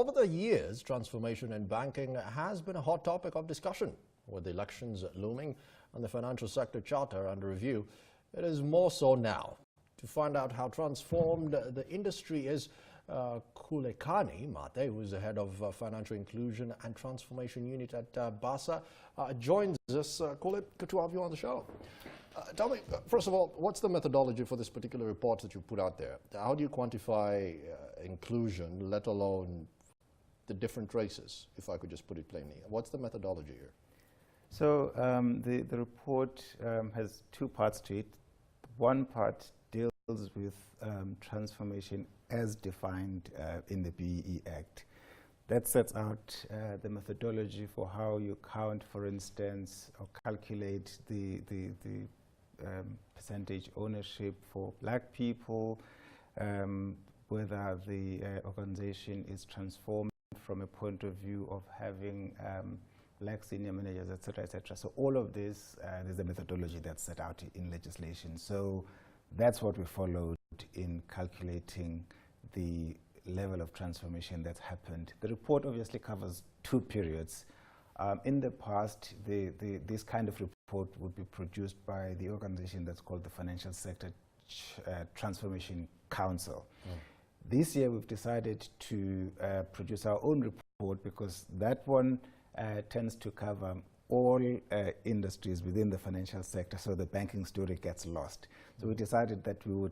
Over the years, transformation in banking has been a hot topic of discussion. With the elections looming and the financial sector charter under review, it is more so now. To find out how transformed the industry is, Khulekani Mathe, who is the head of Financial Inclusion and Transformation Unit at BASA, joins us. Khule, good to have you on the show. Tell me, first of all, what's the methodology for this particular report that you put out there? How do you quantify inclusion, let alone the different races, if I could just put it plainly? What's the methodology here? So the report has two parts to it. One part deals with transformation as defined in the BEE Act. That sets out the methodology for how you count, for instance, or calculate the percentage ownership for black people, whether the organization is transformed from a point of view of having black senior managers, et cetera, et cetera. So all of this, there's a methodology that's set out in legislation. So that's what we followed in calculating the level of transformation that's happened. The report obviously covers two periods. In the past, this kind of report would be produced by the organization that's called the Financial Sector Transformation Council. This year, we've decided to produce our own report because that one tends to cover all industries within the financial sector, so the banking story gets lost. So we decided that we would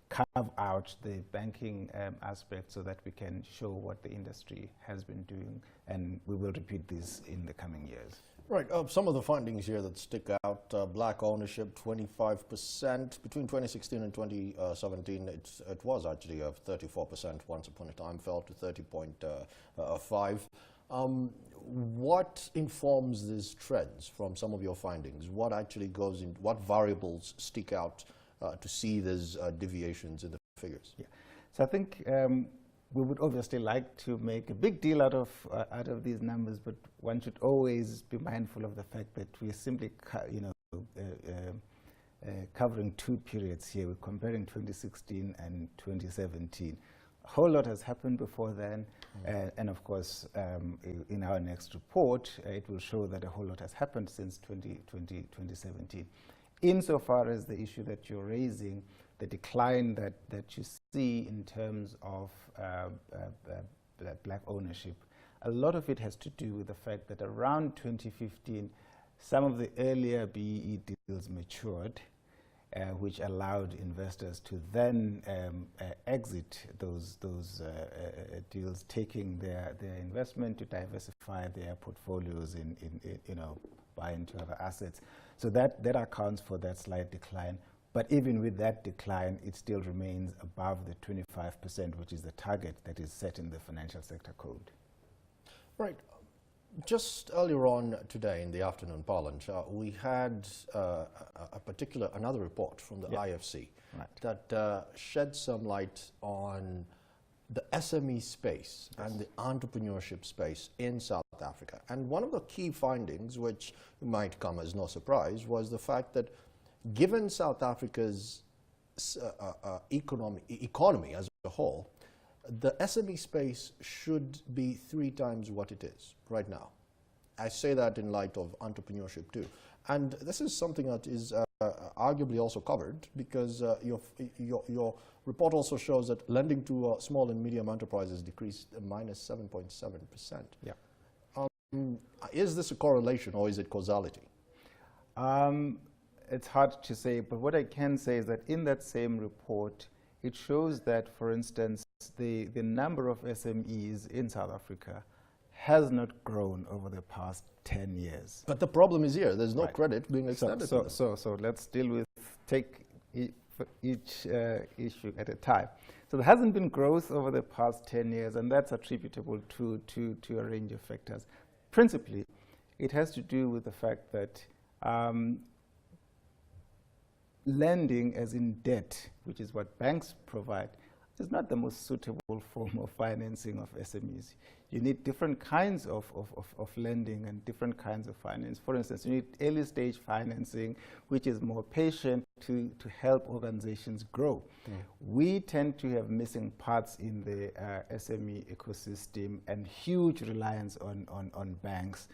carve out the banking aspect so that we can show what the industry has been doing, and we will repeat this in the coming years. Right. Some of the findings here that stick out, black ownership, 25%. Between 2016 and 2017, it was actually 34% once upon a time, fell to 30.5%. What informs these trends from some of your findings? What actually goes in, what variables stick out to see these deviations in the figures? Yeah. So I think we would obviously like to make a big deal out of these numbers, but one should always be mindful of the fact that we're simply, covering two periods here. We're comparing 2016 and 2017. A whole lot has happened before then, and of course, in our next report, it will show that a whole lot has happened since 2017. Insofar as the issue that you're raising, the decline that you see in terms of black ownership, a lot of it has to do with the fact that around 2015, some of the earlier BEE deals matured, which allowed investors to then exit those deals, taking their investment to diversify their portfolios in buy into other assets. So that accounts for that slight decline. But even with that decline, it still remains above the 25%, which is the target that is set in the Financial Sector Code. Right. Just earlier on today in the afternoon parliament, we had another report from the IFC that shed some light on the SME space and the entrepreneurship space in South Africa. And one of the key findings, which might come as no surprise, was the fact that given South Africa's economy as a whole, the SME space should be 3 times what it is right now. I say that in light of entrepreneurship too. And this is something that is arguably also covered because your report also shows that lending to small and medium enterprises decreased minus 7.7%. Yeah. Is this a correlation or is it causality? It's hard to say, but what I can say is that in that same report, it shows that, for instance, the number of SMEs in South Africa has not grown over the past 10 years. But the problem is here. There's no credit being extended. So let's take each issue at a time. So there hasn't been growth over the past 10 years, and that's attributable to a range of factors. Principally, it has to do with the fact that lending, as in debt, which is what banks provide, is not the most suitable form of financing of SMEs. You need different kinds of lending and different kinds of finance. For instance, you need early stage financing, which is more patient to help organizations grow. We tend to have missing parts in the SME ecosystem and huge reliance on banks